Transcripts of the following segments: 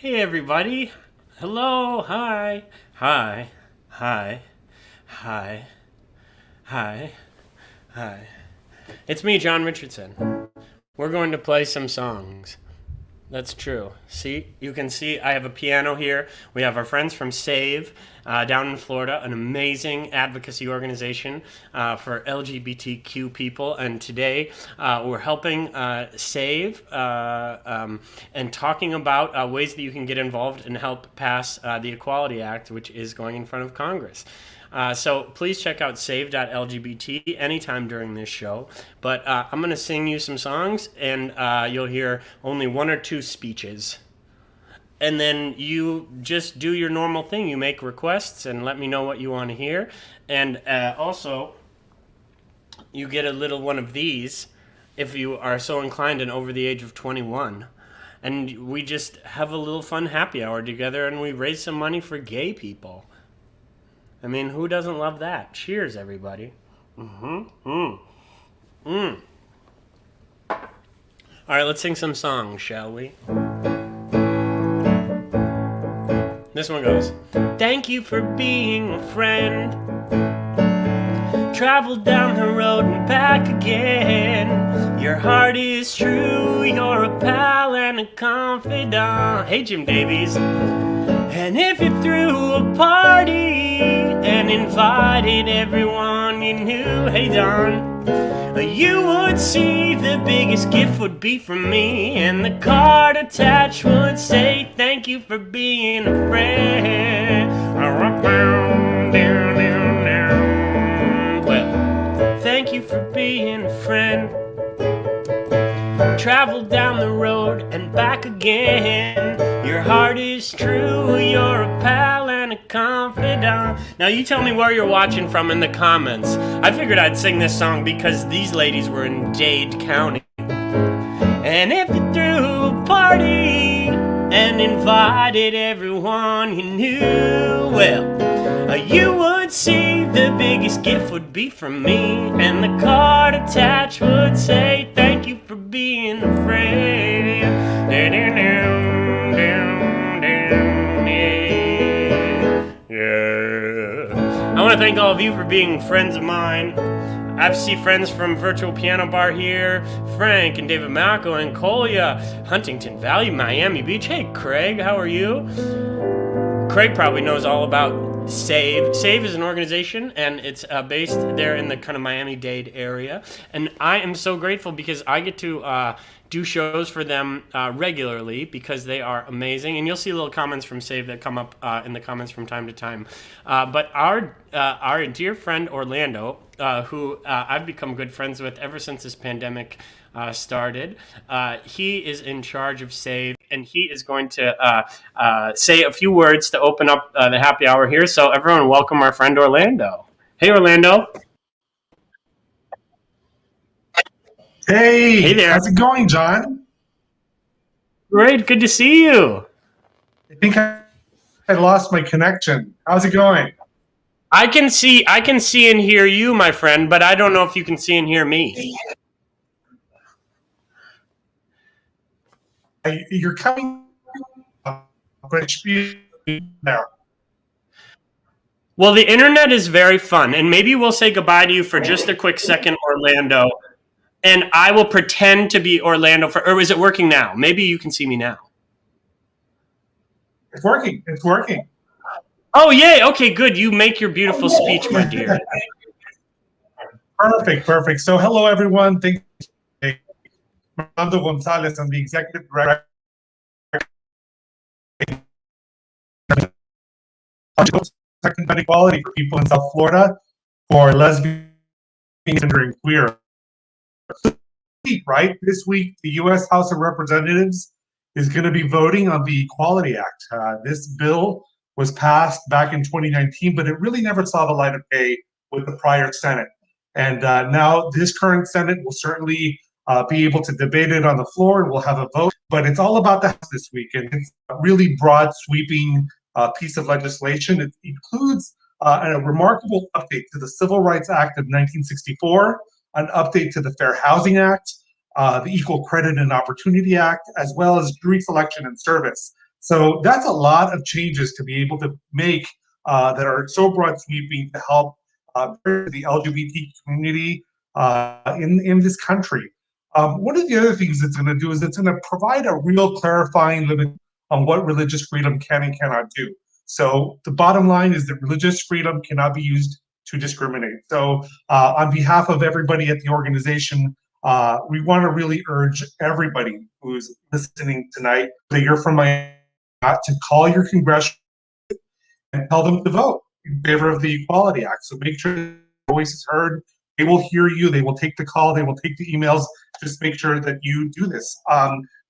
Hey everybody. Hello. Hi. Hi. Hi. Hi. Hi. Hi. It's me, John Richardson. We're going to play some songs. That's true. See, you can see I have a piano here. We have our friends from SAVE down in Florida, an amazing advocacy organization for LGBTQ people. And today we're helping SAVE and talking about ways that you can get involved and help pass the Equality Act, which is going in front of Congress. So please check out save.lgbt anytime during this show. But I'm going to sing you some songs, and you'll hear only one or two speeches. And then you just do your normal thing. You make requests and let me know what you want to hear. And also, you get a little one of these if you are so inclined and over the age of 21. And we just have a little fun happy hour together, and we raise some money for gay people. I mean, who doesn't love that? Cheers, everybody. All right, let's sing some songs, shall we? This one goes, thank you for being a friend. Travel down the road and back again. Your heart is true, you're a pal and a confidant. Hey, Jim Davies. And if you threw a party and invited everyone you knew, hey Don, you would see the biggest gift would be from me, and the card attached would say, thank you for being a friend. Well, thank you for being a friend. Travel down the road and back again. Your heart is true, you're a pal and a confidant. Now you tell me where you're watching from in the comments. I figured I'd sing this song because these ladies were in Dade County. And if you threw a party and invited everyone you knew, well, you would see the biggest gift would be from me, and the card attached would say, thank you for being a friend. Yeah. I want to thank all of you for being friends of mine. I see friends from Virtual Piano Bar here, Frank and David Malco and Collier, Huntington Valley, Miami Beach. Hey, Craig, how are you? Craig probably knows all about SAVE. SAVE is an organization, and it's based there in the kind of Miami-Dade area. And I am so grateful because I get to do shows for them regularly because they are amazing. And you'll see little comments from SAVE that come up in the comments from time to time. But our dear friend Orlando, who I've become good friends with ever since this pandemic started, he is in charge of SAVE, and he is going to say a few words to open up the happy hour here. So everyone, welcome our friend Orlando. Hey, Orlando. Hey Hey, there. how's it going, John? Great, good to see you. I think I lost my connection. How's it going? I can see and hear you, my friend, but I don't know if you can see and hear me. You're coming up, but it should be there. Well, the internet is very fun, and maybe we'll say goodbye to you for just a quick second, Orlando, and I will pretend to be Orlando or is it working now? Maybe you can see me now. It's working. It's working. Oh, yay. Okay, good. You make your beautiful speech, my dear. Perfect, perfect. So, hello, everyone. Thank you. Fernando Gonzalez, I'm the executive director of Second Equality for people in South Florida for lesbians and queer. Right? This week, the U.S. House of Representatives is going to be voting on the Equality Act. This bill was passed back in 2019, but it really never saw the light of day with the prior Senate. And now this current Senate will certainly be able to debate it on the floor, and we'll have a vote. But it's all about the House this week, and it's a really broad, sweeping piece of legislation. It includes a remarkable update to the Civil Rights Act of 1964, an update to the Fair Housing Act, the Equal Credit and Opportunity Act, as well as jury selection and service. So that's a lot of changes to be able to make that are so broad sweeping to help the LGBT community in this country. One of the other things it's going to do is it's going to provide a real clarifying limit on what religious freedom can and cannot do. So the bottom line is that religious freedom cannot be used to discriminate. So on behalf of everybody at the organization, we want to really urge everybody who's listening tonight, that you're from Miami, to call your congressional and tell them to vote in favor of the Equality Act. So make sure your voice is heard. They will hear you. They will take the call. They will take the emails. Just make sure that you do this.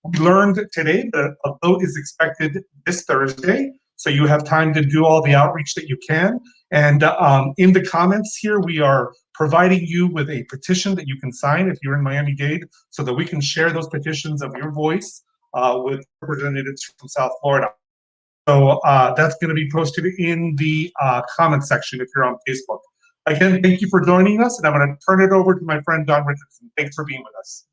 We learned today that a vote is expected this Thursday. So you have time to do all the outreach that you can. And in the comments here, we are providing you with a petition that you can sign if you're in Miami-Dade, so that we can share those petitions of your voice with representatives from South Florida. So that's going to be posted in the comment section if you're on Facebook. Again, thank you for joining us, and I'm going to turn it over to my friend Don Richardson. Thanks for being with us.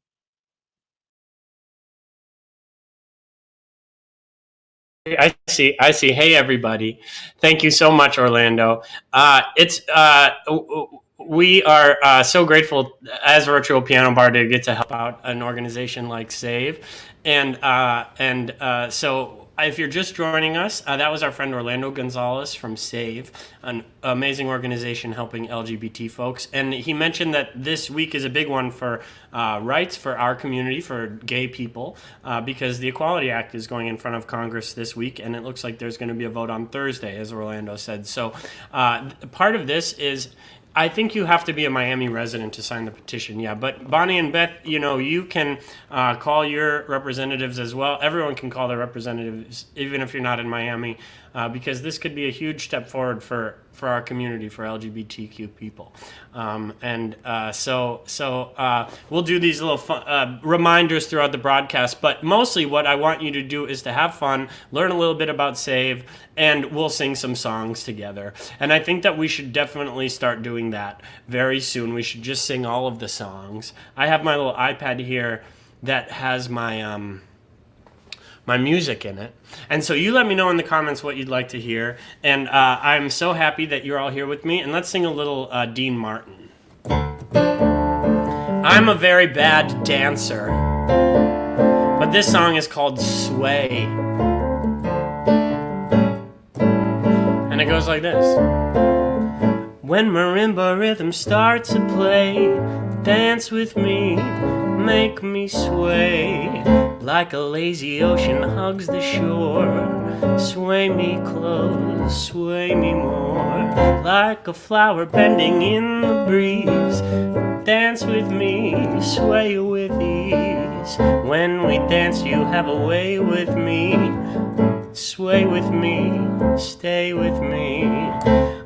I see. Hey, everybody. Thank you so much, Orlando. We are so grateful as Virtual Piano Bar to get to help out an organization like SAVE. So if you're just joining us, that was our friend Orlando Gonzalez from SAVE, an amazing organization helping LGBT folks. And he mentioned that this week is a big one for rights for our community, for gay people, because the Equality Act is going in front of Congress this week, and it looks like there's going to be a vote on Thursday, as Orlando said. So part of this is, I think you have to be a Miami resident to sign the petition, yeah. But Bonnie and Beth, you can call your representatives as well. Everyone can call their representatives, even if you're not in Miami, because this could be a huge step forward for our community, for LGBTQ people. So we'll do these little fun, reminders throughout the broadcast, but mostly what I want you to do is to have fun, learn a little bit about SAVE, and we'll sing some songs together. And I think that we should definitely start doing that very soon. We should just sing all of the songs. I have my little iPad here that has my my music in it. And so you let me know in the comments what you'd like to hear. And I'm so happy that you're all here with me. And let's sing a little Dean Martin. I'm a very bad dancer, but this song is called Sway. And it goes like this. When marimba rhythm starts to play, dance with me, make me sway. Like a lazy ocean hugs the shore, sway me close, sway me more. Like a flower bending in the breeze, dance with me, sway with ease. When we dance you have a way with me, sway with me, stay with me.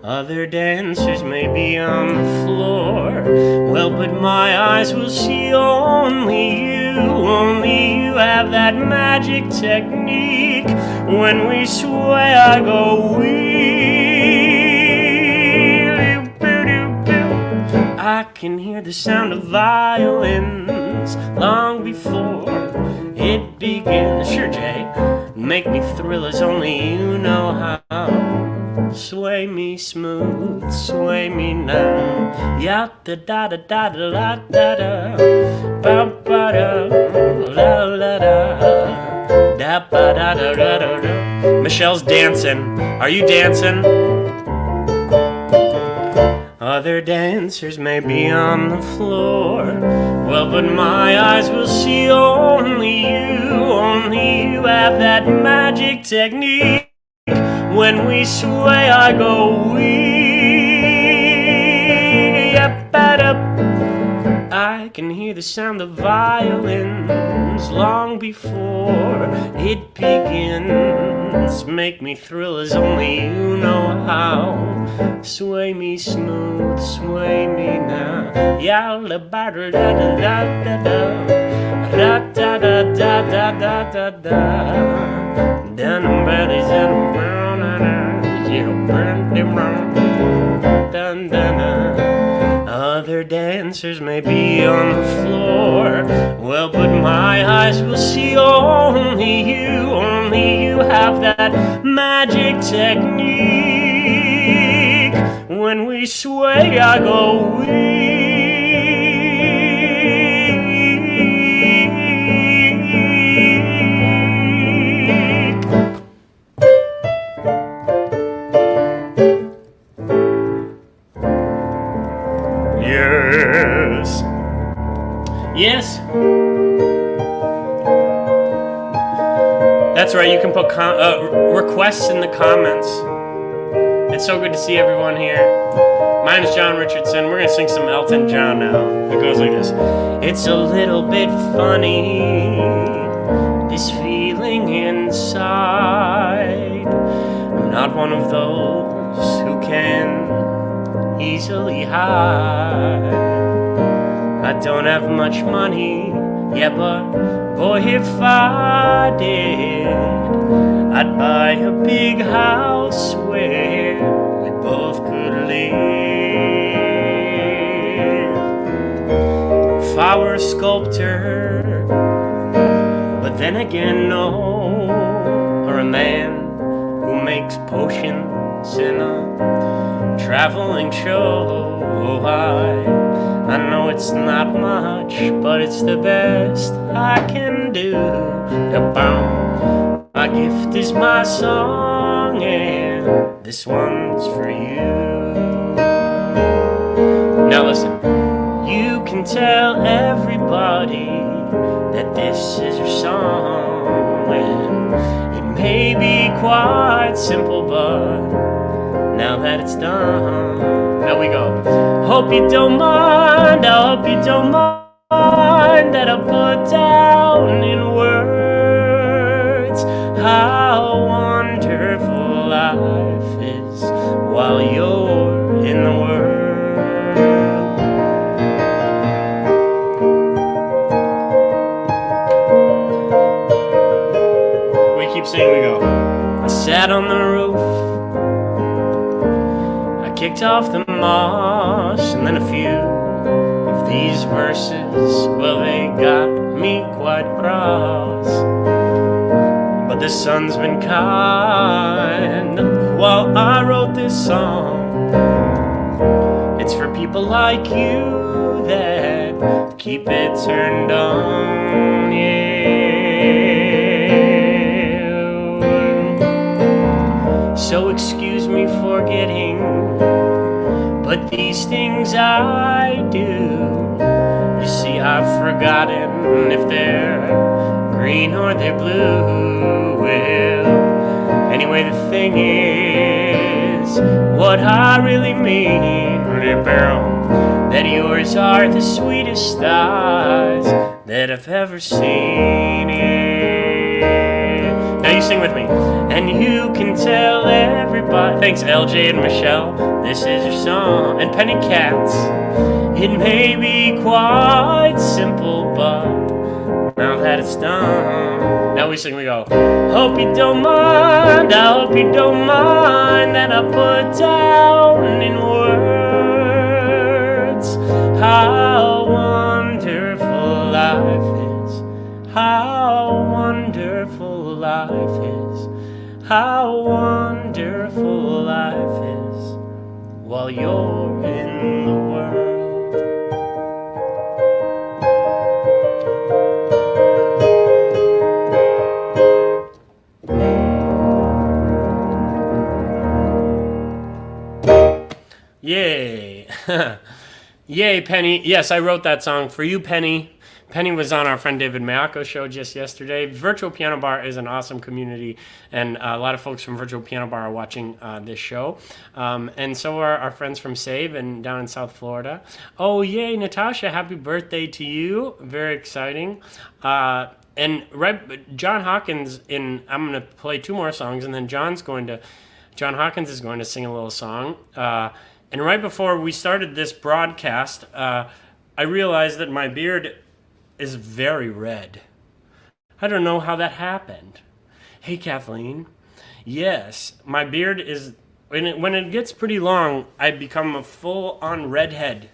Other dancers may be on the floor, well, but my eyes will see only you. Only you have that magic technique. When we sway, I go wheel. I can hear the sound of violins long before it begins. Sure, Jay, make me thrill as only you know how. Sway me smooth, sway me now. Ya da da da da da da da da. Ba ba da la la da. Da ba da da da da da. Michelle's dancing. Are you dancing? Other dancers may be on the floor, well, but my eyes will see only you. Only you have that magic technique. When we sway, I go wee. I can hear the sound of violins long before it begins. Make me thrill as only you know how. Sway me smooth, sway me now. Yalla ba da da da da da da da da da da da da da. Down bellies and brown eyes, you burn them round. Dun dun dun. Other dancers may be on the floor, well, but my eyes will see only you. Only you have that magic technique. When we sway, I go weak. Yes. That's right, you can put requests in the comments. It's so good to see everyone here. My name is John Richardson. We're going to sing some Elton John now. It goes like this. It's a little bit funny, this feeling inside. I'm not one of those who can easily hide. I don't have much money, yeah, but boy, if I did, I'd buy a big house where we both could live. If I were a sculptor, but then again, no, or a man who makes potions in a traveling show. I know it's not much, but it's the best I can do. My gift is my song, and this one's for you. Now listen, you can tell everybody that this is your song, and it may be quite simple, but now that it's done, now we go. Hope you don't mind, I hope you don't mind that I put down in words how wonderful life is while you're in the world. We keep singing, we go. I sat on the roof, kicked off the moss, and then a few of these verses, well, they got me quite cross. But the sun's been kind while I wrote this song. It's for people like you that keep it turned on, yeah. So excuse me for getting, but these things I do, you see, I've forgotten if they're green or they're blue. Well, anyway, the thing is, what I really mean, that yours are the sweetest eyes that I've ever seen. Now you sing with me. And you can tell everybody. Thanks, LJ and Michelle. This is your song. And Penny Katz. It may be quite simple, but now that it's done, now we sing, we go. Hope you don't mind, I hope you don't mind that I put down in words how wonderful life is, how wonderful life is, how wonderful life is while you're in the world. Yay. Yay, Penny. Yes, I wrote that song for you, Penny. Penny was on our friend David Mayako show just yesterday. Virtual Piano Bar is an awesome community, and a lot of folks from Virtual Piano Bar are watching this show. And so are our friends from Save and down in South Florida. Oh, yay, Natasha, happy birthday to you. Very exciting. And John Hawkins, I'm going to play two more songs, and then John Hawkins is going to sing a little song. And right before we started this broadcast, I realized that my beard is very red. I don't know how that happened. Hey, Kathleen. Yes, my beard is, when it gets pretty long, I become a full-on redhead.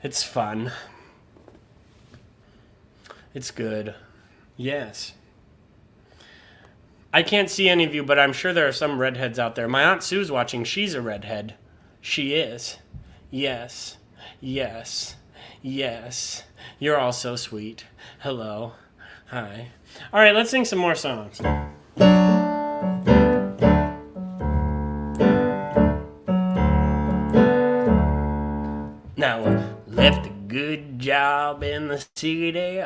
It's fun. It's good. Yes. I can't see any of you, but I'm sure there are some redheads out there. My Aunt Sue's watching. She's a redhead. She is. Yes. Yes. Yes. You're all so sweet. Hello. Hi. All right, let's sing some more songs. Now, left a good job in the city,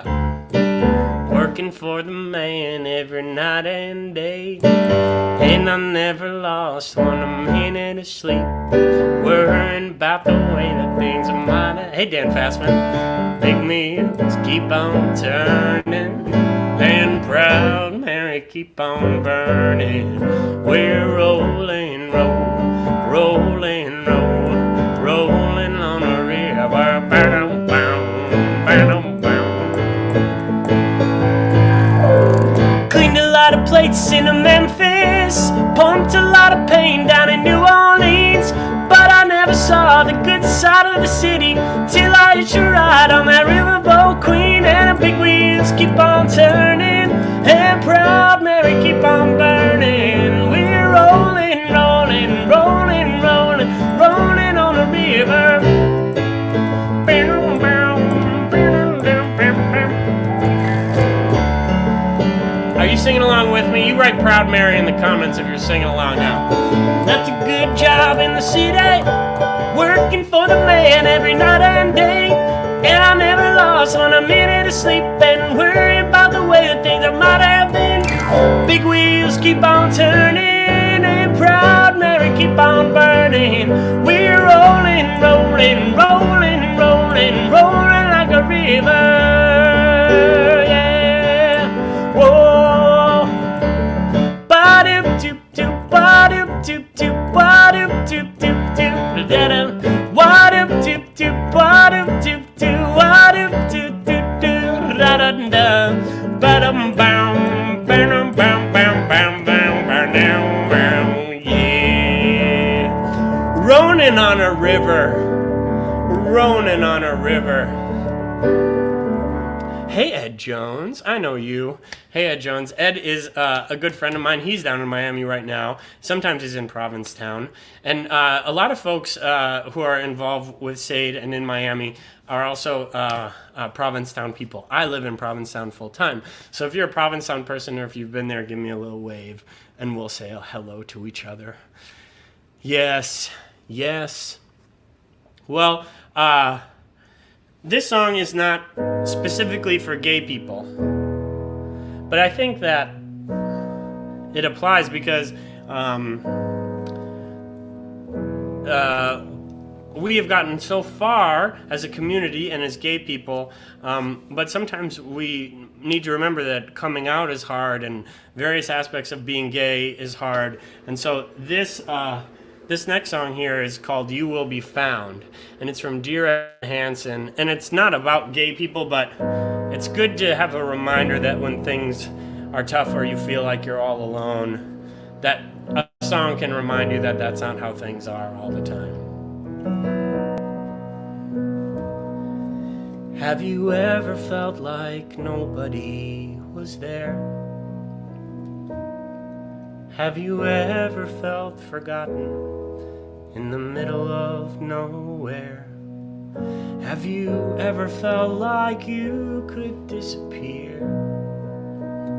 working for the man every night and day. And I never lost one minute of sleep, worrying about the way that things are mighty. Hey, Dan Fastman. Big meals keep on turning, and proud Mary keep on burning. We're rolling, rolling, rolling on a river. Bow, bow, bow, bow. Cleaned a lot of plates in Memphis, pumped a lot of pain down in New Orleans, but I never saw the good side of the city till I hitched a ride on that riverboat queen. And the big wheels keep on turning, and proud Mary keep on burning. We're rolling, rolling, rolling, rolling, rolling on the river. Are you singing along with me? You write Proud Mary in the comments if you're singing along now. Left a good job in the city, working for the man every night and day. And I never lost one a minute of sleep, and worried about the way that things might have been. Big wheels keep on turning, and proud Mary keep on burning. We're rolling, rolling, rolling, rolling, rolling like a river. Yeah. Whoa. Ba-doop-doop. Ba-doop doop doop, ba-doop doop doop doop, da-da. Wa-doop doop doop, ba-doop doop doop, wa-doop doop doop doop, da-da-da. Ba-dum bam, bam bam bam bam bam bam bam, yeah. Ronin on a river, ronin on a river. Hey, Ed Jones. I know you. Hey, Ed Jones. Ed is a good friend of mine. He's down in Miami right now. Sometimes he's in Provincetown. And a lot of folks who are involved with SAID and in Miami are also Provincetown people. I live in Provincetown full time. So if you're a Provincetown person or if you've been there, give me a little wave and we'll say hello to each other. Yes. Yes. Well, this song is not specifically for gay people, but I think that it applies because we have gotten so far as a community and as gay people, but sometimes we need to remember that coming out is hard and various aspects of being gay is hard. And so this next song here is called You Will Be Found, and it's from Dear Hansen, and it's not about gay people, but it's good to have a reminder that when things are tough or you feel like you're all alone, that a song can remind you that that's not how things are all the time. Have you ever felt like nobody was there? Have you ever felt forgotten in the middle of nowhere? Have you ever felt like you could disappear?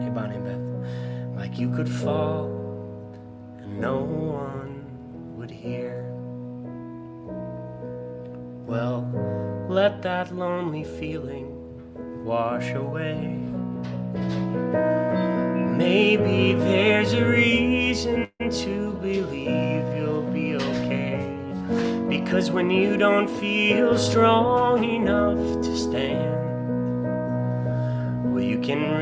Hey, Bonnie and Beth. Like you could fall and no one would hear? Well, let that lonely feeling wash away. Maybe there's a reason to believe you'll be okay, because when you don't feel strong enough to stand, well, you can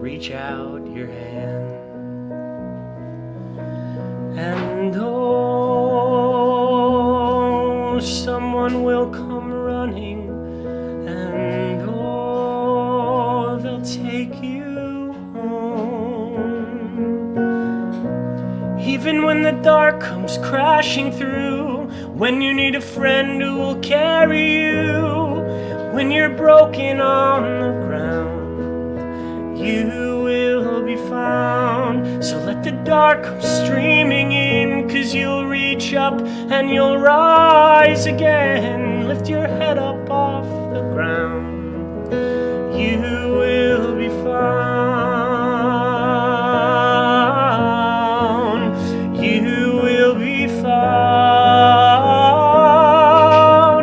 reach out your hand. And oh, someone will come running, and oh, they'll take you home. Even when the dark comes crashing through, when you need a friend who will carry you, when you're broken on the ground, you will let the dark come streaming in, 'cause you'll reach up and you'll rise again. Lift your head up off the ground. You will be found. You will be found,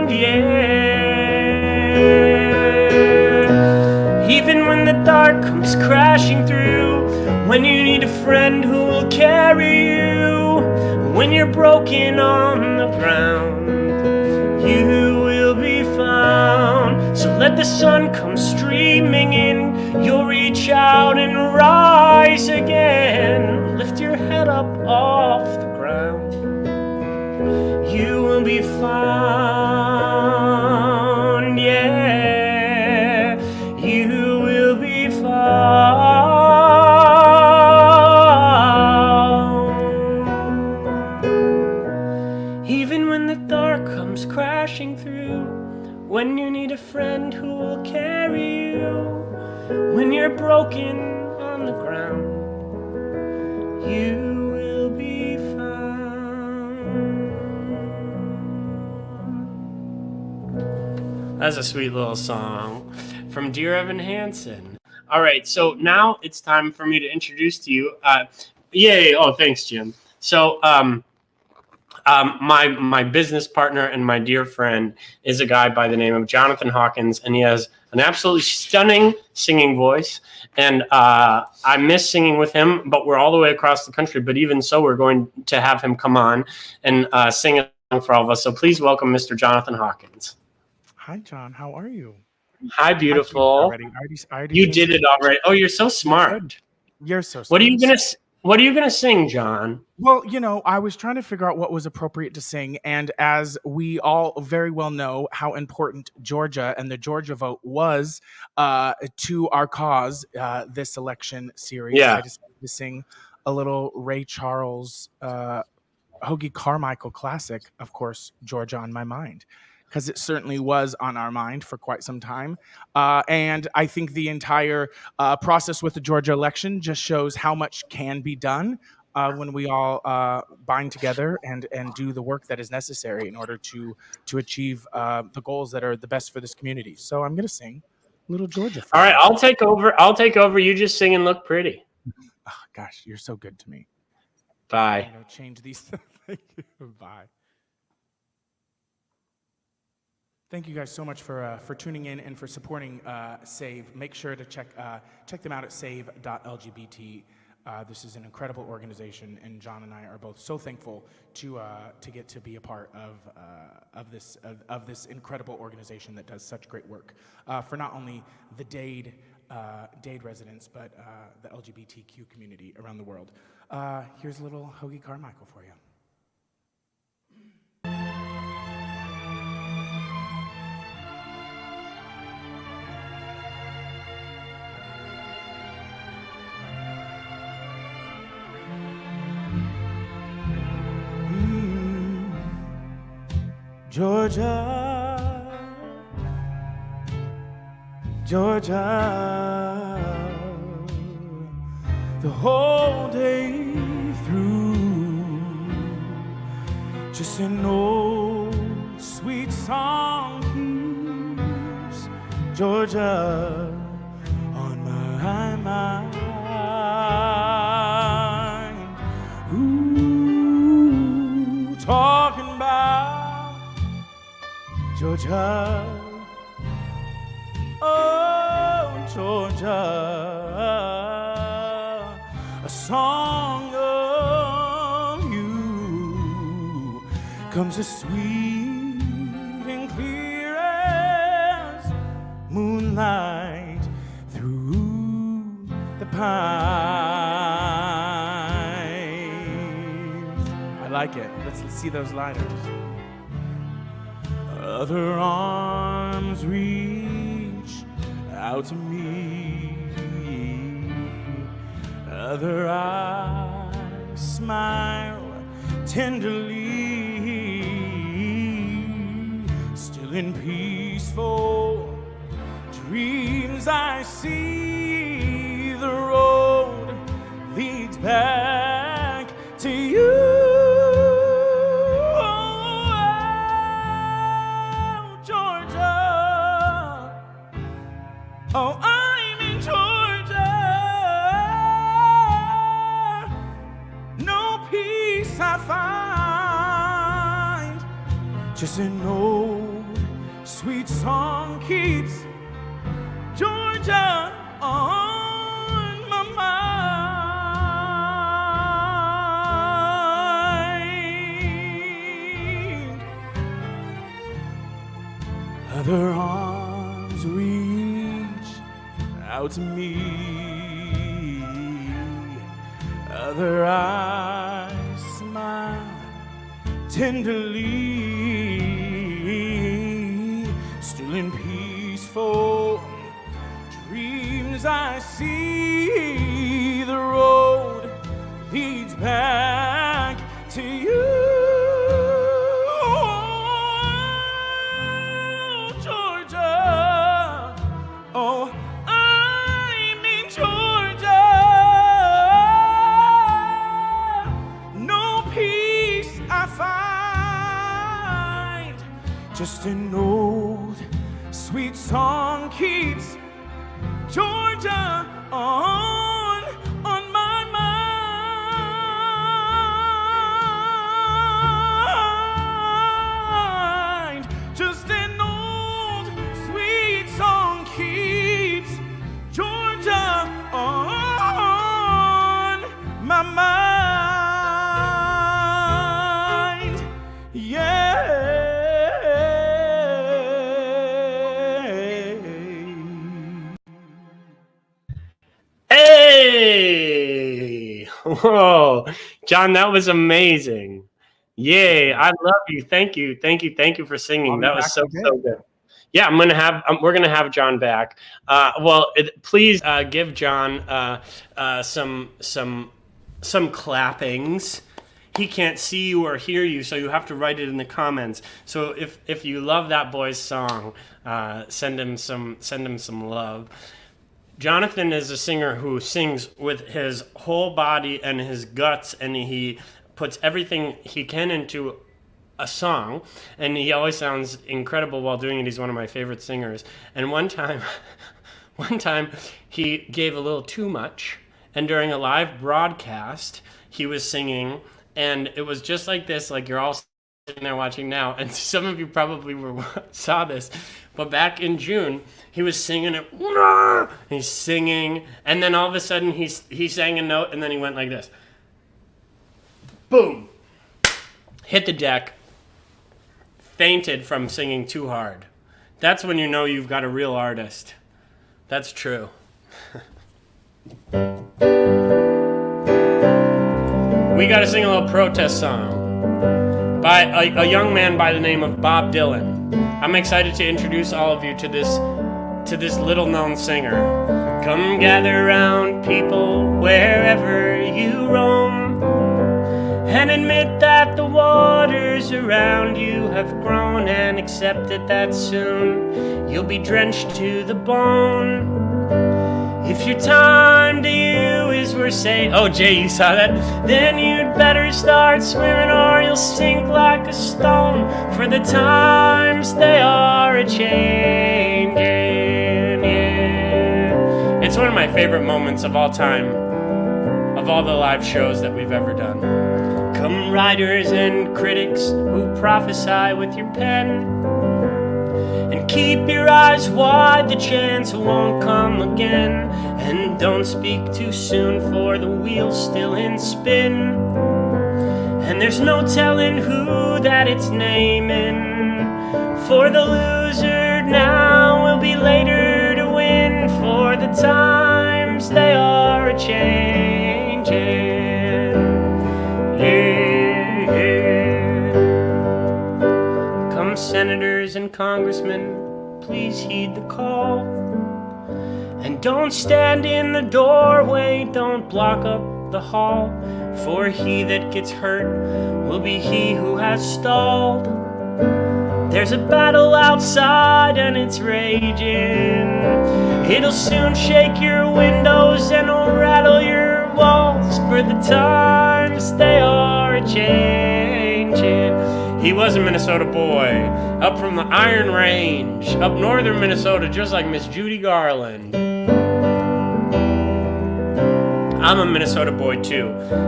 yeah. Even when the dark comes crashing through, when you need a friend who will carry you, when you're broken on the ground, you will be found. So let the sun come streaming in, you'll reach out and rise again. Lift your head up off the ground. You will be found, yeah. You will be found. Even when the dark comes crashing through, when you need a friend who will carry you, when you're broken on the ground, you will be found. That's a sweet little song from Dear Evan Hansen. All right, so now it's time for me to introduce to you. Yay! Oh, thanks, Jim. So, my business partner and my dear friend is a guy by the name of Jonathan Hawkins, and he has an absolutely stunning singing voice. And I miss singing with him, but we're all the way across the country. But even so, we're going to have him come on and sing a song for all of us. So please welcome Mr. Jonathan Hawkins. Hi, John. How are you? Hi, beautiful. You did it already. Oh, you're so smart. You're so smart. What are you gonna sing, John? Well, I was trying to figure out what was appropriate to sing, and as we all very well know how important Georgia and the Georgia vote was to our cause this election series, Yeah. I decided to sing a little Ray Charles, Hoagie Carmichael classic, of course, Georgia on My Mind, because it certainly was on our mind for quite some time. And I think the entire process with the Georgia election just shows how much can be done when we all bind together and do the work that is necessary in order to achieve the goals that are the best for this community. So I'm going to sing Little Georgia. All right, I'll take over. You just sing and look pretty. Oh, gosh, you're so good to me. Bye. Change these. Bye. Thank you guys so much for tuning in and for supporting SAVE. Make sure to check them out at save.lgbt. This is an incredible organization, and John and I are both so thankful to get to be a part of this incredible organization that does such great work for not only the Dade residents, but the LGBTQ community around the world. Here's a little Hoagie Carmichael for you. Georgia, Georgia, the whole day through, just an old sweet song keeps Georgia on my mind. Ooh, talking about Georgia, oh Georgia, a song of you comes as sweet and clear as moonlight through the pines. I like it. Let's see those lighters. Other arms reach out to me, other eyes smile tenderly, still in peaceful dreams I see the road leads back Just an old sweet song keeps Georgia on my mind. Other arms reach out to me, other eyes smile tenderly, still in peaceful dreams I see the road leads back to you. Georgia, oh, I'm in Georgia. No peace I find, just an old sweet song keeps Georgia on my mind. Just an old sweet song keeps Georgia on my mind. Yeah. Hey! Whoa. John, that was amazing. Yay. I love you. Thank you. Thank you. Thank you for singing. That was so good. Yeah, we're gonna have John back. Please give John some clappings. He can't see you or hear you, so you have to write it in the comments. So if you love that boy's song, send him some love. Jonathan is a singer who sings with his whole body and his guts, and he puts everything he can into a song, and he always sounds incredible while doing it. He's one of my favorite singers. And one time he gave a little too much, and during a live broadcast, he was singing, and it was just like this, like you're all sitting there watching now, and some of you probably saw this, but back in June, he was singing it, he's singing, and then all of a sudden he sang a note, and then he went like this. Boom! Hit the deck, fainted from singing too hard. That's when you know you've got a real artist. That's true. We got to sing a little protest song by a young man by the name of Bob Dylan. I'm excited to introduce all of you to this little-known singer. Come gather round, people, wherever you roam, and admit that the waters around you have grown, and accept it that soon you'll be drenched to the bone. If your time to you is worth saying, oh Jay, you saw that? Then you'd better start swimming or you'll sink like a stone, for the times they are a-changing, yeah. It's one of my favorite moments of all time, of all the live shows that we've ever done. Come writers and critics who prophesy with your pen, and keep your eyes wide, the chance won't come again. And don't speak too soon, for the wheel's still in spin, and there's no telling who that it's naming. For the loser now will be later to win, for the times they are a-changing. Yeah, yeah. Come senators and congressmen, please heed the call, and don't stand in the doorway, don't block up the hall, for he that gets hurt will be he who has stalled. There's a battle outside and it's raging. It'll soon shake your windows and it'll rattle your walls, for the times they are a-changing. He was a Minnesota boy, up from the Iron Range, up northern Minnesota, just like Miss Judy Garland. I'm a Minnesota boy too,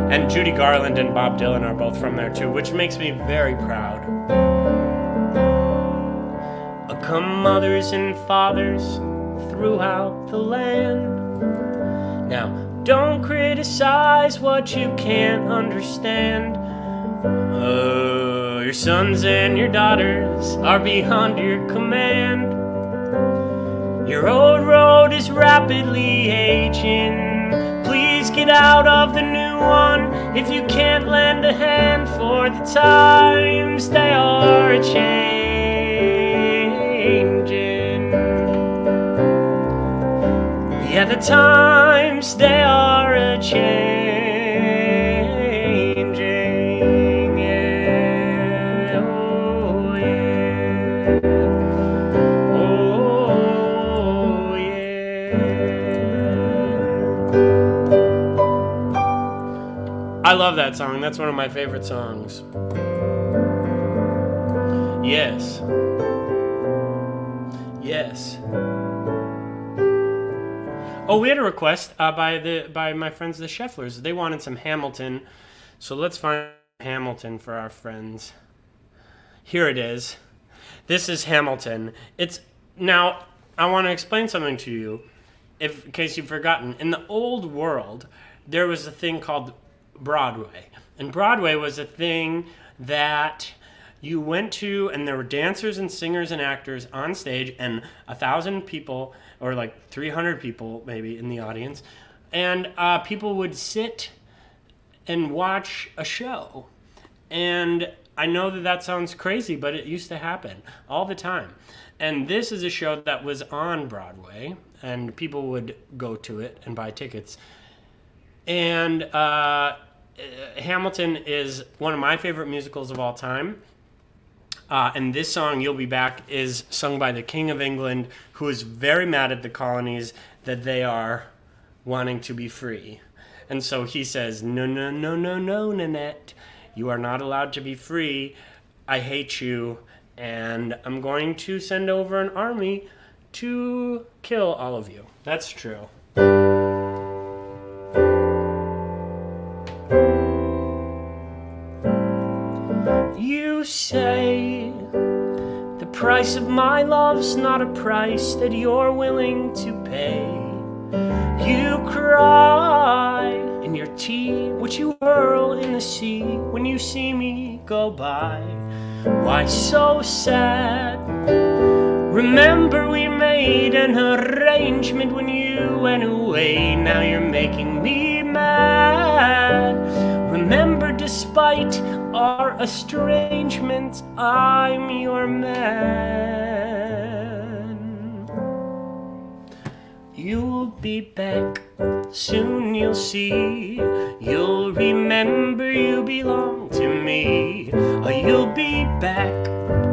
and Judy Garland and Bob Dylan are both from there too, which makes me very proud. become mothers and fathers throughout the land. Now, don't criticize what you can't understand. Your sons and your daughters are beyond your command. Your old road is rapidly aging. Please get out of the new one if you can't lend a hand, for the times they are changing. Yeah, the times they are a-changing. Yeah, oh yeah. Oh yeah. I love that song. That's one of my favorite songs. Yes. Yes. Oh, we had a request by my friends the Schefflers. They wanted some Hamilton, so let's find Hamilton for our friends. Here it is. This is Hamilton. Now I want to explain something to you, in case you've forgotten. In the old world, there was a thing called Broadway, and Broadway was a thing that you went to, and there were dancers and singers and actors on stage, and 1,000 people, or like 300 people maybe in the audience, and people would sit and watch a show. And I know that sounds crazy, but it used to happen all the time. And this is a show that was on Broadway, and people would go to it and buy tickets. And Hamilton is one of my favorite musicals of all time. And this song, You'll Be Back, is sung by the King of England, who is very mad at the colonies that they are wanting to be free. And so he says, no, no, no, no, no, Nanette. You are not allowed to be free. I hate you. And I'm going to send over an army to kill all of you. That's true. You say the price of my love's not a price that you're willing to pay. You cry in your tea, which you hurl in the sea when you see me go by. Why so sad? Remember we made an arrangement when you went away. Now you're making me mad. Remember, despite our estrangement, I'm your man. You'll be back, soon you'll see. You'll remember you belong to me. You'll be back,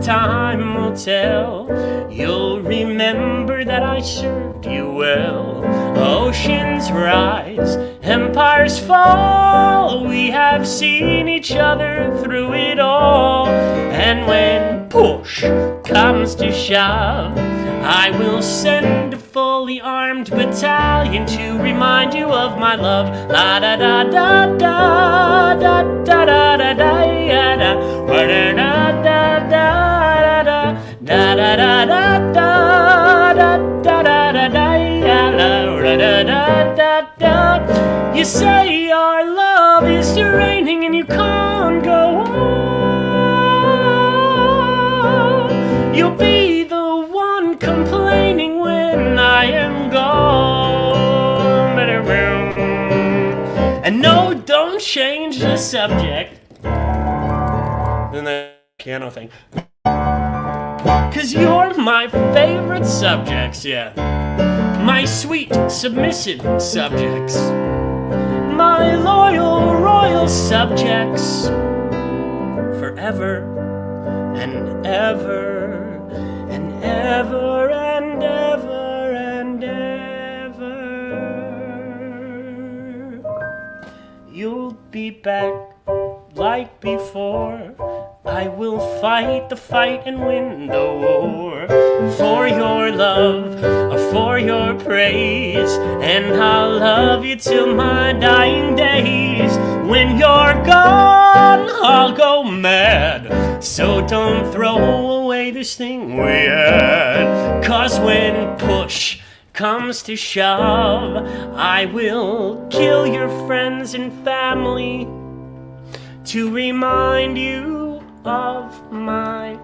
time will tell. You'll remember that I served you well. Oceans rise, empires fall. We have seen each other through it all. And when push comes to shove, I will send a fully armed battalion to remind you of my love. La da da da da da da da da da da da da da da da da da da. You say our love is draining and you can't go on. You'll be the one complaining when I am gone. And no, don't change the subject. Then the piano thing. 'Cause you're my favorite subjects, yeah. My sweet, submissive subjects. My loyal, royal subjects. Forever and ever and ever and ever and ever. You'll be back like before. I will fight the fight and win the war. For your love, for your praise. And I'll love you till my dying days. When you're gone, I'll go mad. So don't throw away this thing we had, 'cause when push comes to shove, I will kill your friends and family to remind you of my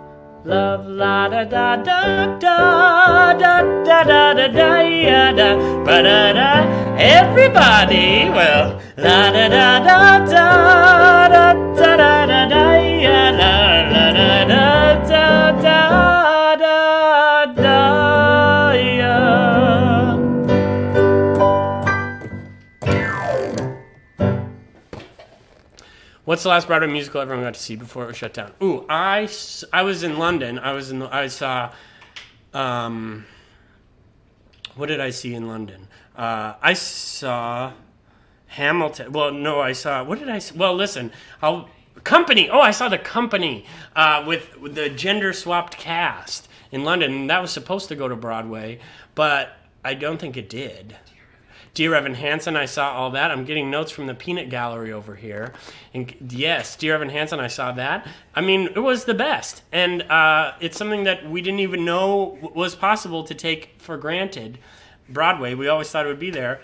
love. La da da da da da da da da da ya da ba da da. Everybody, well, la da da da da da da da da da ya la la da da da da da da ya. What's the last Broadway musical everyone got to see before it was shut down? Ooh, I was in London. I saw, what did I see in London? I saw Hamilton. Well, no, I saw, what did I see? Well, listen, Company. Oh, I saw The Company with the gender-swapped cast in London. That was supposed to go to Broadway, but I don't think it did. Dear Evan Hansen, I saw all that. I'm getting notes from the Peanut Gallery over here. And yes, Dear Evan Hansen, I saw that. I mean, it was the best. And it's something that we didn't even know was possible to take for granted. Broadway, we always thought it would be there.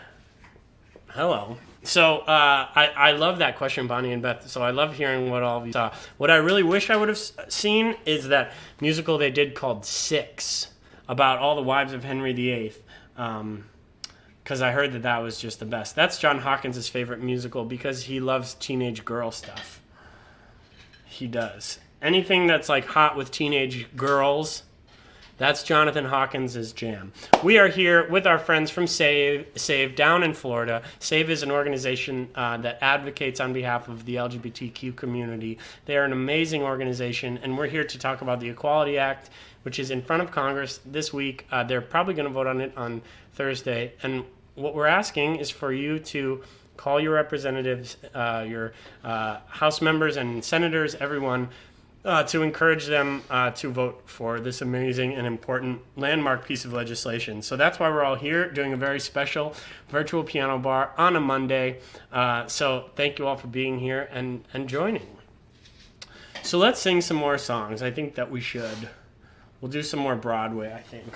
Hello. So I love that question, Bonnie and Beth. So I love hearing what all of you saw. What I really wish I would have seen is that musical they did called Six, about all the wives of Henry VIII. Because I heard that was just the best. That's John Hawkins' favorite musical because he loves teenage girl stuff. He does. Anything that's like hot with teenage girls, that's Jonathan Hawkins' jam. We are here with our friends from SAVE down in Florida. SAVE is an organization that advocates on behalf of the LGBTQ community. They are an amazing organization, and we're here to talk about the Equality Act, which is in front of Congress this week. They're probably going to vote on it on Thursday, and what we're asking is for you to call your representatives, your House members and senators, everyone, to encourage them to vote for this amazing and important landmark piece of legislation. So that's why we're all here doing a very special virtual piano bar on a Monday. So thank you all for being here and joining. So let's sing some more songs. I think that we should. We'll do some more Broadway, I think.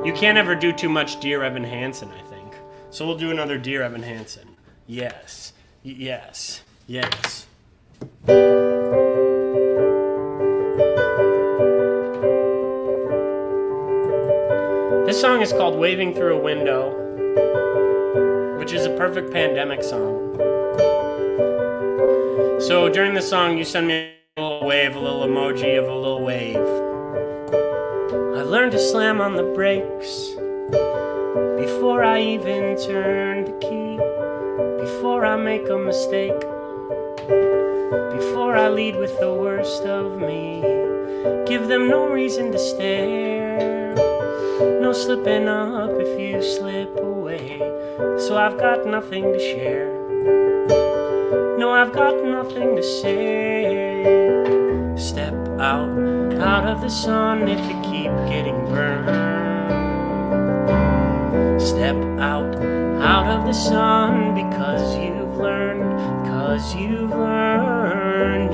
You can't ever do too much Dear Evan Hansen, I think. So we'll do another Dear Evan Hansen. Yes, yes, yes. This song is called Waving Through a Window, which is a perfect pandemic song. So during the song, you send me a little wave, a little emoji of a little wave. I learned to slam on the brakes before I even turn the key, before I make a mistake, before I lead with the worst of me. Give them no reason to stare, no slipping up if you slip away. So I've got nothing to share, no, I've got nothing to say. Step out of the sun if you keep getting burned. Step out of the sun because you've learned,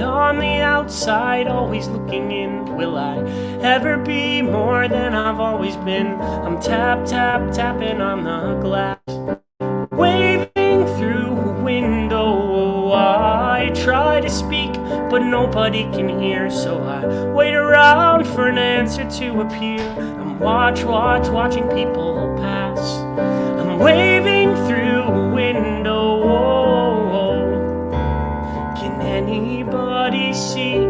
on the outside, always looking in. Will I ever be more than I've always been? I'm tapping on the glass, waving through a window. I try to speak, but nobody can hear, so I wait around for an answer to appear. I'm watching people pass. I'm waving through a window. Can anybody see?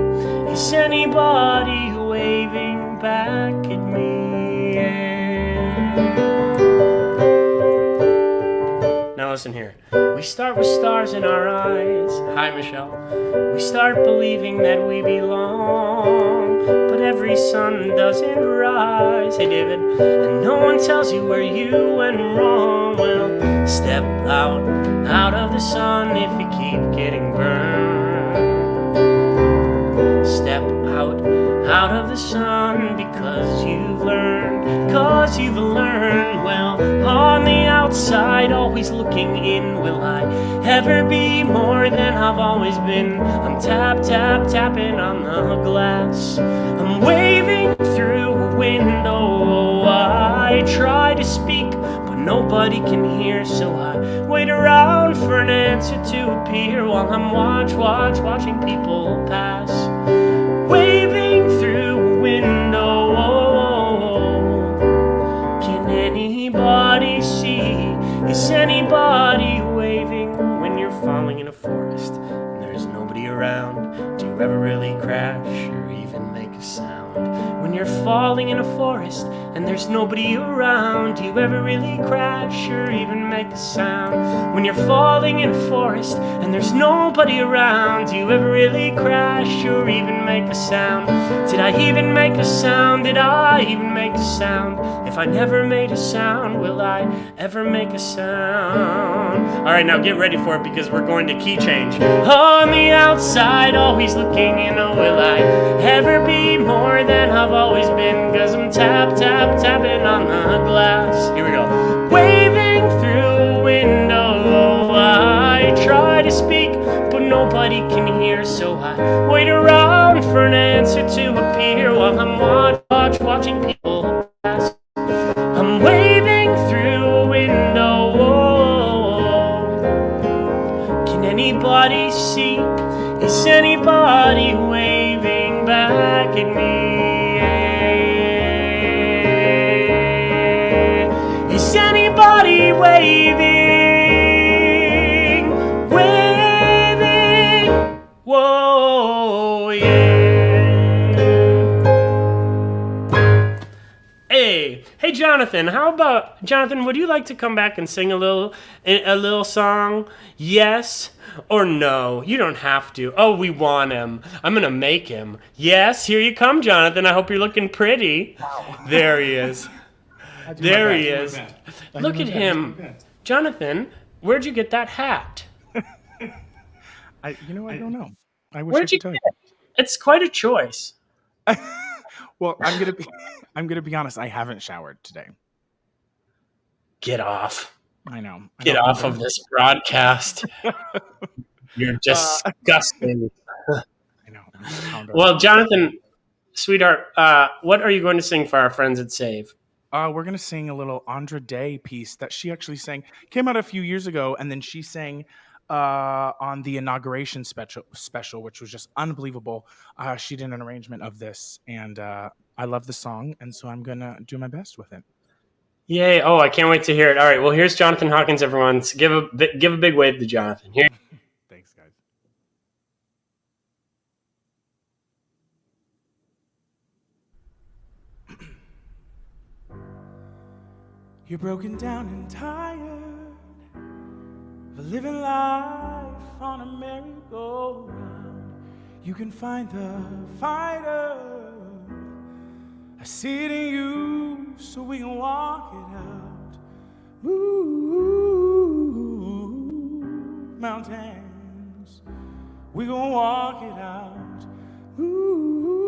Is anybody waving back at me? Now listen here. We start with stars in our eyes. Hi, Michelle. We start believing that we belong, but every sun doesn't rise. Hey, David. And no one tells you where you went wrong. Well, step out of the sun if you keep getting burned. Step out of the sun because you've learned, well, on the outside outside, always looking in. Will I ever be more than I've always been? I'm tapping on the glass. I'm waving through a window. I try to speak, but nobody can hear. So I wait around for an answer to appear while I'm watching people pass. Waving through a window. Can anybody see? Is anybody waving when you're falling in a forest and there's nobody around? Do you ever really crash or even make a sound? When you're falling in a forest and there's nobody around, do you ever really crash or even make a sound? When you're falling in a forest and there's nobody around, do you ever really crash or even make a sound? Did I even make a sound? Did I even make a sound? If I never made a sound, will I ever make a sound? All right, now get ready for it because we're going to key change. On the outside, always looking in. Oh, will I ever be more than I've always been? Cause I'm tapping on the glass. Here we go. Waving through a window. I try to speak, but nobody can hear. So I wait around for an answer to appear while I'm watching people pass. I'm waving through a window. Can anybody see? Is anybody waving back at me? Is anybody waving? Whoa, yeah. Hey, Jonathan, Jonathan, would you like to come back and sing a little song? Yes or no? You don't have to. Oh, we want him. I'm going to make him. Yes, here you come, Jonathan. I hope you're looking pretty. Wow. There he is. There he is. Look at him. Jonathan, where'd you get that hat? I don't know. I wish Where'd I could you tell get it? It's quite a choice. Well, I'm gonna be honest. I haven't showered today. Get off. I know. Get off of this broadcast. You're disgusting. I know. Well, Jonathan, sweetheart, what are you going to sing for our friends at Save? We're gonna sing a little Andra Day piece that she actually sang. Came out a few years ago, and then she sang on the inauguration special, which was just unbelievable. She did an arrangement of this, and I love the song, and so I'm gonna do my best with it. Yay! Oh, I can't wait to hear it. All right, well, here's Jonathan Hawkins, everyone. Give a big wave to Jonathan. Here. Thanks, guys. You're broken down and tired of living life on a merry-go-round. You can find the fighter. I see it in you, so we can walk it out. Move mountains, we gon' walk it out. Move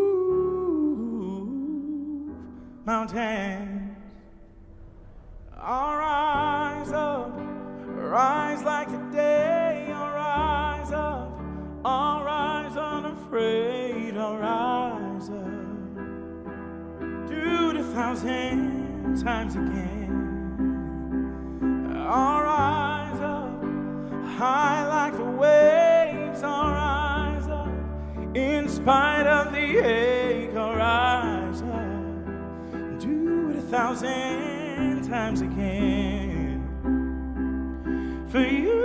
mountains. I'll rise up, rise like the day. I'll rise up, I'll rise unafraid. I'll rise up, do it 1,000 times again. I'll rise up, high like the waves. I'll rise up, in spite of the ache. I'll rise up, do it 1,000 times again for you,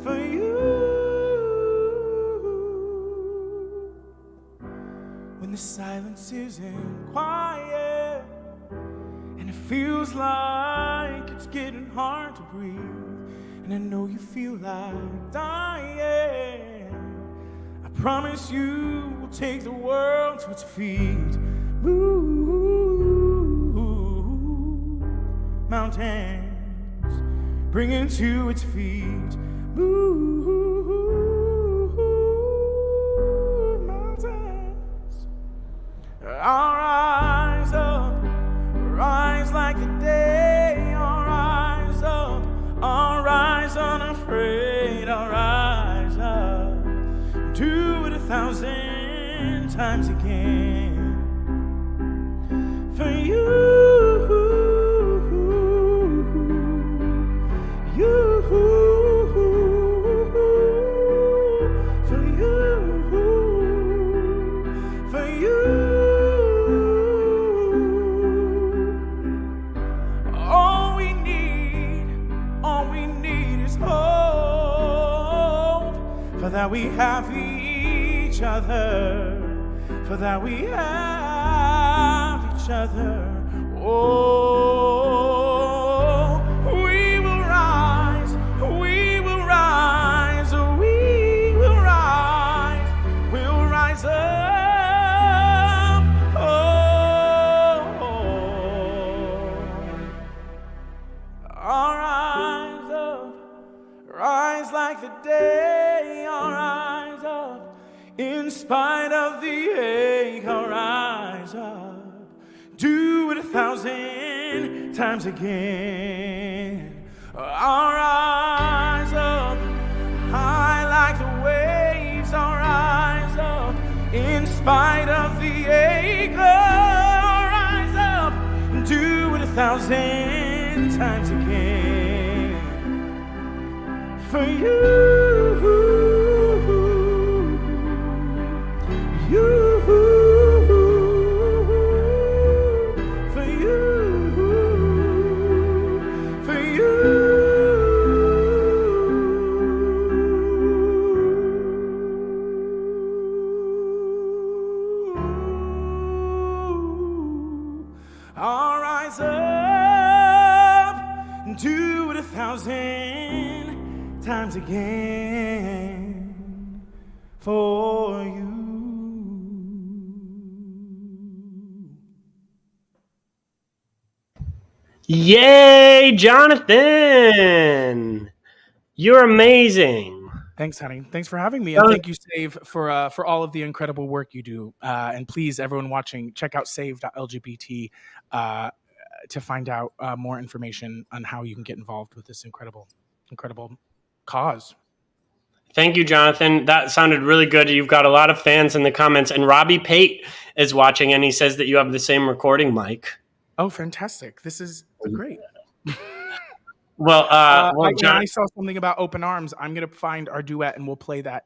for you. When the silence isn't quiet and it feels like it's getting hard to breathe, and I know you feel like dying, I promise you will take the world to its feet. Move mountains, bring it to its feet. Move 1,000 times again. For you, for you. All we need is hope. For that we have each other. For that we have each other. Oh, we will rise, we will rise, we will rise, we'll rise up. Oh, I'll rise up, rise like the day. I'll rise up, in spite of the ache. I'll rise up. Do it 1,000 times again. I'll rise up, high like the waves. I'll rise up, in spite of the ache. I'll rise up, do it 1,000 times again. For you. I'll rise up and do it 1,000 times again for you. Yay, Jonathan! You're amazing. Thanks, honey. Thanks for having me, and thank you, Save, for all of the incredible work you do. And please, everyone watching, check out save.lgbt to find out more information on how you can get involved with this incredible cause. Thank you, Jonathan. That sounded really good. You've got a lot of fans in the comments, and Robbie Pate is watching, and he says that you have the same recording mic. Oh, fantastic! This is great. Well, John, I saw something about open arms. I'm going to find our duet and we'll play that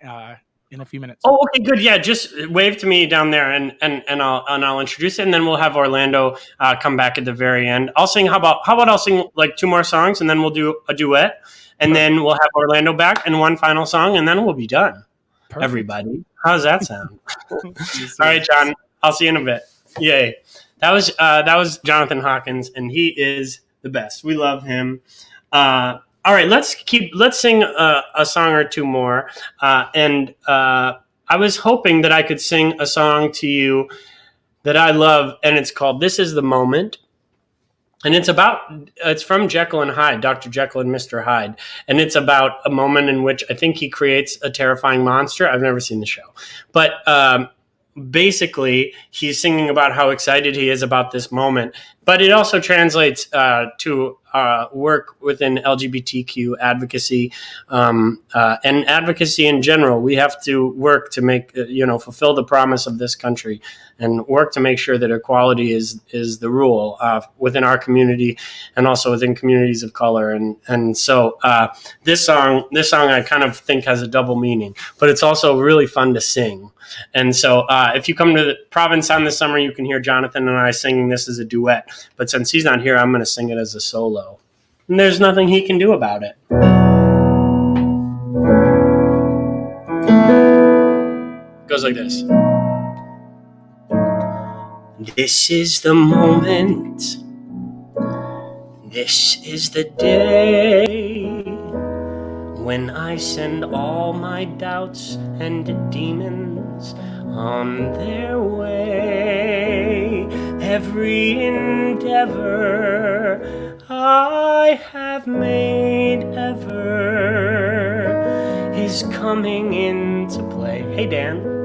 in a few minutes. Oh, okay, good. Yeah, just wave to me down there and I'll introduce it, and then we'll have Orlando come back at the very end. I'll sing. How about I'll sing like 2 more songs, and then we'll do a duet, and then we'll have Orlando back and one final song, and then we'll be done. Perfect. Everybody, how does that sound? All right, John. I'll see you in a bit. Yay! That was Jonathan Hawkins, and he is the best. We love him. All right, let's sing a song or 2 more. And I was hoping that I could sing a song to you that I love, and it's called "This Is the Moment." And it's from Jekyll and Hyde, Dr. Jekyll and Mr. Hyde. And it's about a moment in which I think he creates a terrifying monster. I've never seen the show. But basically, he's singing about how excited he is about this moment. But it also translates to work within LGBTQ advocacy and advocacy in general. We have to work to make, fulfill the promise of this country and work to make sure that equality is the rule within our community and also within communities of color. And so this song I kind of think has a double meaning, but it's also really fun to sing. And so if you come to the Provincetown this summer, you can hear Jonathan and I singing this as a duet. But since he's not here, I'm going to sing it as a solo. And there's nothing he can do about it. It goes like this. This is the moment. This is the day when I send all my doubts and demons on their way. Every endeavor I have made ever is coming into play. Hey, Dan.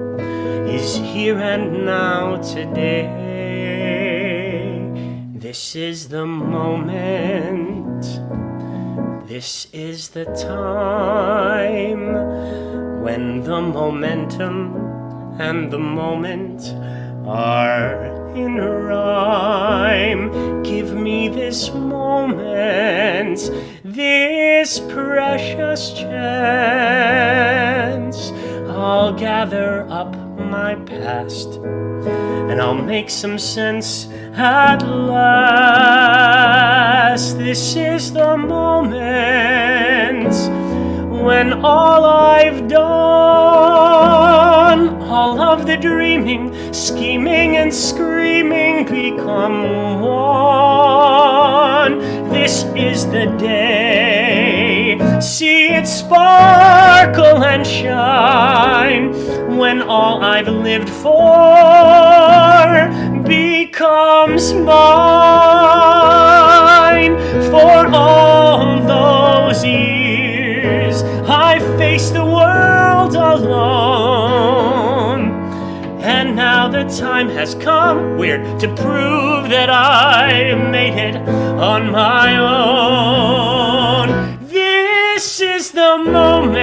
Is here and now today. This is the moment. This is the time when the momentum and the moment are in rhyme. Give me this moment, this precious chance. I'll gather up my past and I'll make some sense at last. This is the moment when all I've done, all of the dreaming, scheming and screaming become one. This is the day, see it sparkle and shine, when all I've lived for becomes mine. For all those years I faced the world alone, and now the time has come, weird, to prove that I made it on my own. This is the moment,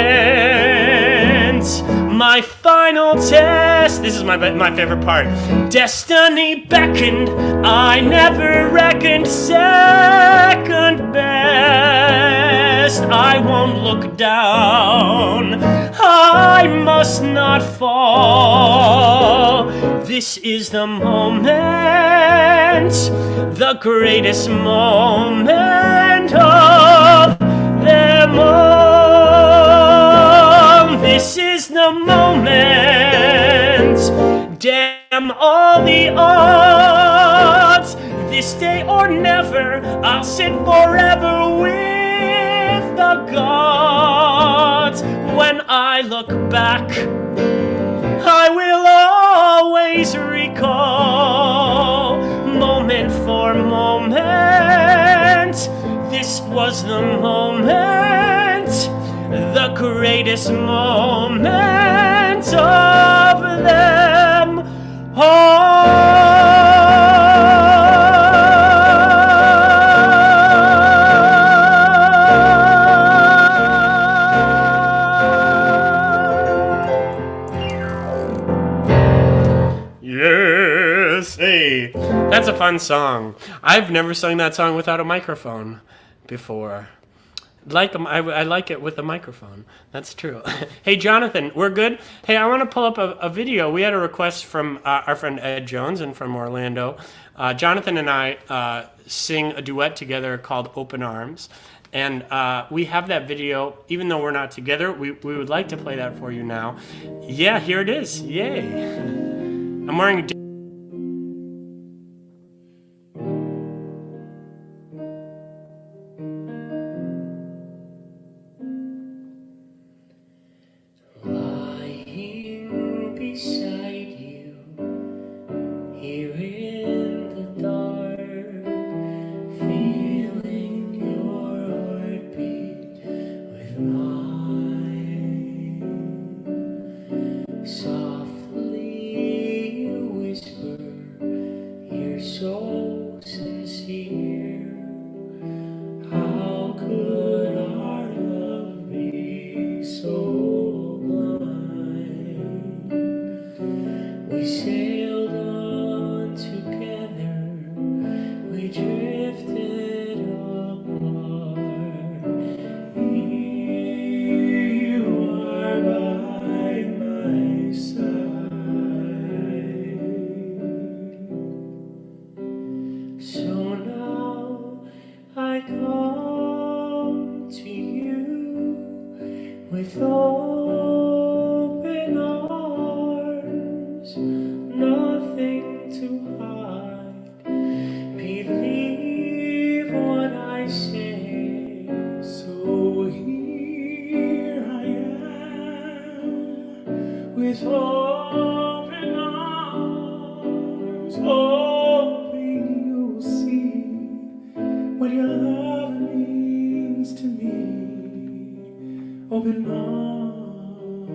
my final test. This is my favorite part. Destiny beckoned, I never reckoned second best. I won't look down, I must not fall. This is the moment, the greatest moment of them all. This is the moment, damn all the odds. This day or never, I'll sit forever with the gods. When I look back, I will always recall, moment for moment, this was the moment, the greatest moment of them all. Yes, hey, that's a fun song. I've never sung that song without a microphone before. I like it with a microphone. That's true. Hey, Jonathan, we're good? Hey, I want to pull up a video. We had a request from our friend Ed Jones and from Orlando. Jonathan and I sing a duet together called Open Arms. And we have that video. Even though we're not together, we would like to play that for you now. Yeah, here it is. Yay. I'm wearing a lying beside you here in the dark, feeling your heartbeat with mine. Softly you whisper, you're so sincere. How could our love be so blind? We sailed on together, we drifted apart. Here you are by my side. So now I come to you with open arms, nothing to hide. Believe what I say. So here I am with open arms, hoping you'll see what your love means to me. Open arms,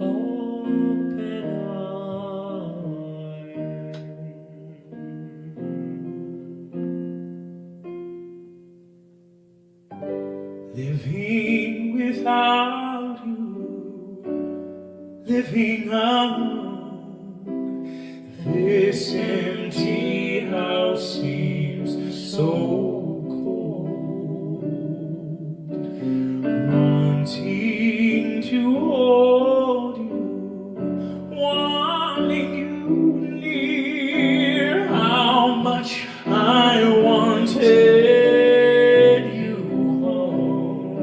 open arms. living without you, living alone. This empty house seems so cold, wanting to hold you, wanting you near. How much I wanted you home.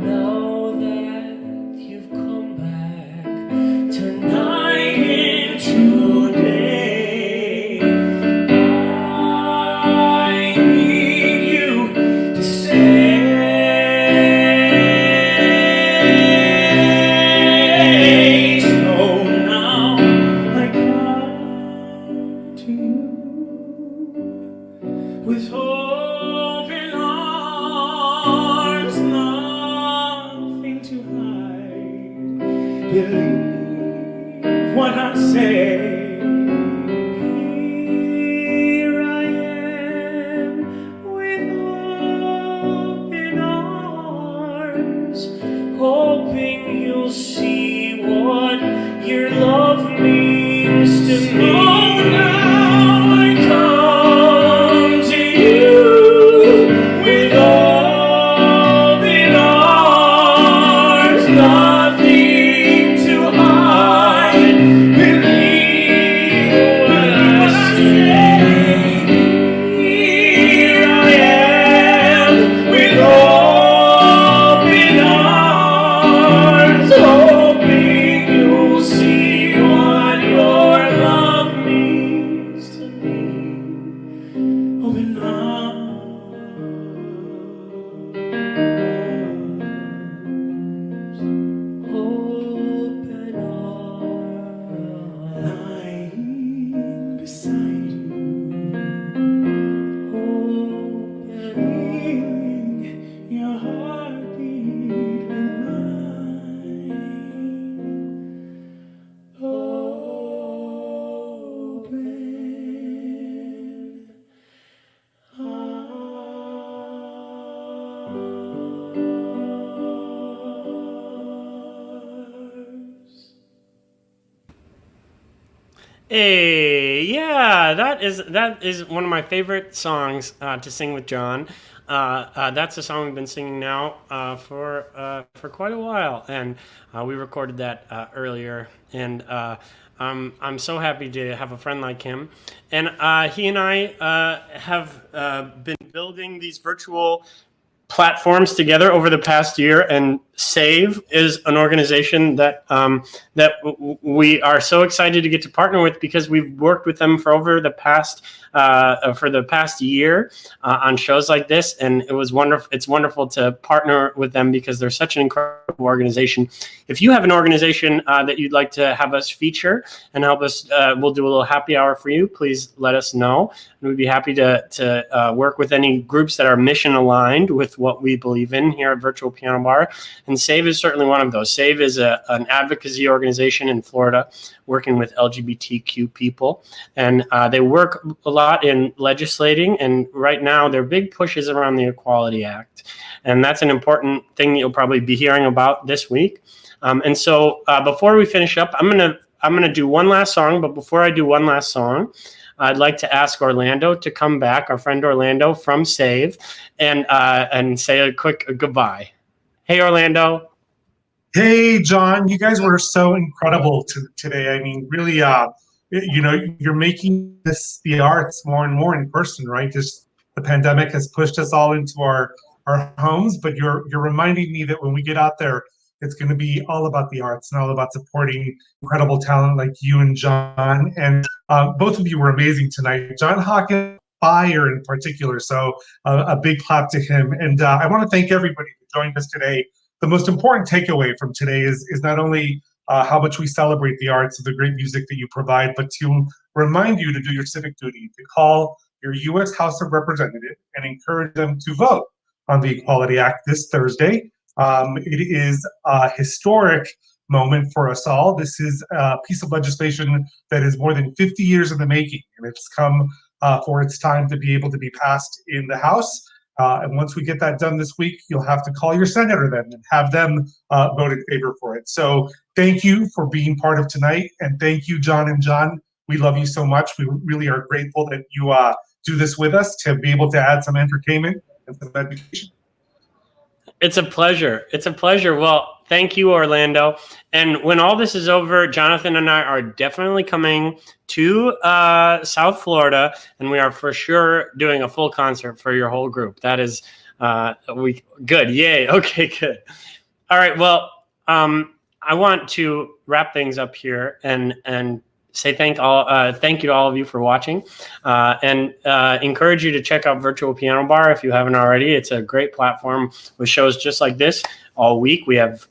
Now that you've come back tonight and today, I need you to stay. So now I come to you with open arms, nothing to hide. Believe what I say. Here I am with open arms, hoping you'll see what your love means to me. Oh, now I come to you with open arms, nothing to hide. Believe what I say. Here I am with open arms, hoping you'll see what your love means to me. Open arms, lying beside you, feeling your heartbeat with mine. Hey, yeah, that is one of my favorite songs to sing with John. That's a song we've been singing now for quite a while, and we recorded that earlier. And I'm so happy to have a friend like him. And he and I have been building these virtual platforms together over the past year, and SAVE is an organization that we are so excited to get to partner with, because we've worked with them for the past year on shows like this, and it was wonderful. It's wonderful to partner with them because they're such an incredible organization. If you have an organization that you'd like to have us feature and help us, we'll do a little happy hour for you. Please let us know, and we'd be happy to work with any groups that are mission aligned with what we believe in here at Virtual Piano Bar. And SAVE is certainly one of those. SAVE is an advocacy organization in Florida working with LGBTQ people. And they work a lot in legislating. And right now, their big push is around the Equality Act. And that's an important thing that you'll probably be hearing about this week. And so before we finish up, I'm gonna do one last song. But before I do one last song, I'd like to ask Orlando to come back, our friend Orlando from SAVE, and say a quick goodbye. Hey, Orlando. Hey, John, you guys were so incredible today. I mean, really, you're making the arts more and more in person, right? Just the pandemic has pushed us all into our homes, but you're reminding me that when we get out there, it's going to be all about the arts and all about supporting incredible talent like you and John. And both of you were amazing tonight. John Hawkins, fire in particular. So a big clap to him. And I want to thank everybody who joined us today. The most important takeaway from today is not only how much we celebrate the arts and the great music that you provide, but to remind you to do your civic duty, to call your U.S. House of Representatives and encourage them to vote on the Equality Act this Thursday. It is a historic moment for us all. This is a piece of legislation that is more than 50 years in the making, and it's come for its time to be able to be passed in the House. And once we get that done this week, you'll have to call your senator then and have them vote in favor for it. So thank you for being part of tonight. And thank you, John and John. We love you so much. We really are grateful that you do this with us to be able to add some entertainment and some education. It's a pleasure. It's a pleasure. Well, thank you, Orlando. And when all this is over, Jonathan and I are definitely coming to South Florida, and we are for sure doing a full concert for your whole group. That is good. Yay. Okay, good. All right. Well, I want to wrap things up here and say thank you to all of you for watching, and encourage you to check out Virtual Piano Bar if you haven't already. It's a great platform with shows just like this all week. We have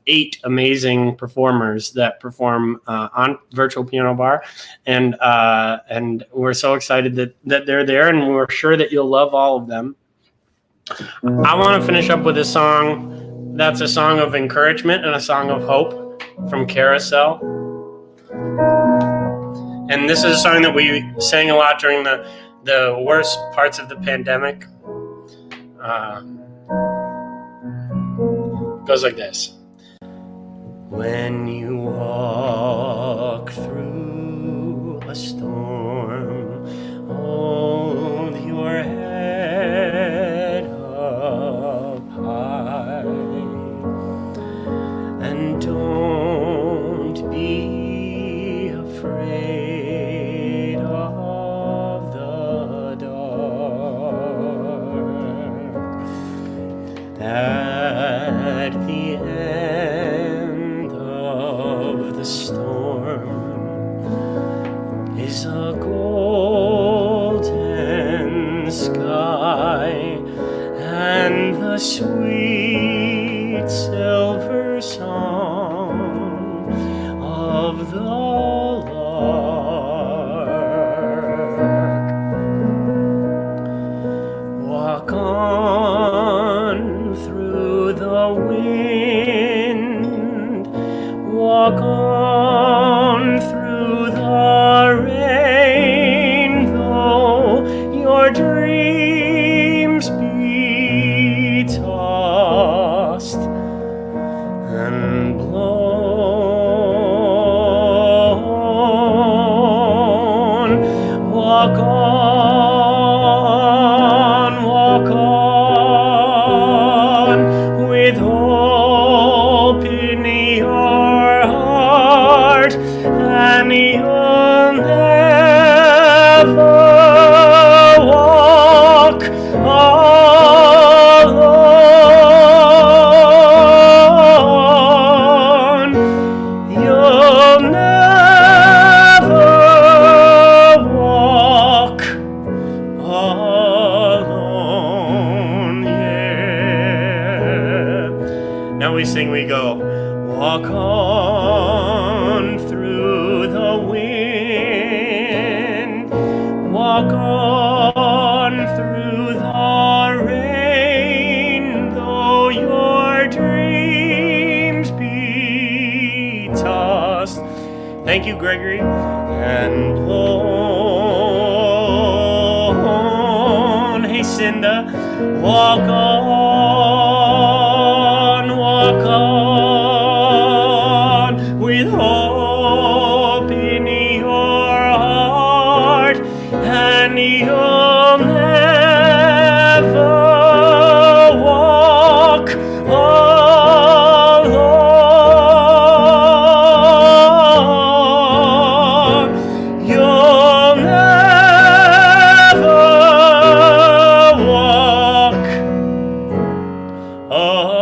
8 amazing performers that perform on Virtual Piano Bar, and we're so excited that they're there, and we're sure that you'll love all of them. I want to finish up with a song that's a song of encouragement and a song of hope from Carousel. And this is a song that we sang a lot during the worst parts of the pandemic. Goes like this. When you walk through a storm, hold your head up high, and don't be afraid of the dark. At the end of the storm is a golden sky and the sweet silver song of the lark. Walk on through the wind, walk on through the rain, though your dreams be tossed and blown. Walk on with hope in your heart, and you'll never walk alone. You'll never walk alone. Yeah. Now we sing, we go. Walk on through the wind, walk on through the rain, though your dreams be tossed. Thank you, Gregory. And blown. Hey, Cinda. Walk on with hope in your heart, and you'll never walk alone. You'll never walk alone.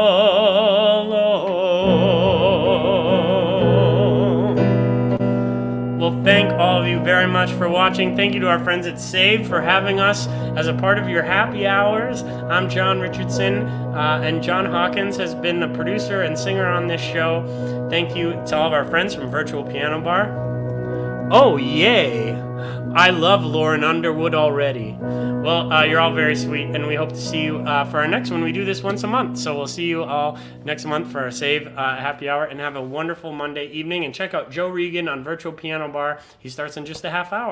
Well, thank all of you very much for watching. Thank you to our friends at Save for having us as a part of your happy hours. I'm John Richardson, and John Hawkins has been the producer and singer on this show. Thank you to all of our friends from Virtual Piano Bar. Oh, yay! I love Lauren Underwood already. Well, you're all very sweet, and we hope to see you for our next one. We do this once a month, so we'll see you all next month for our Save Happy Hour, and have a wonderful Monday evening. And check out Joe Regan on Virtual Piano Bar. He starts in just a half hour.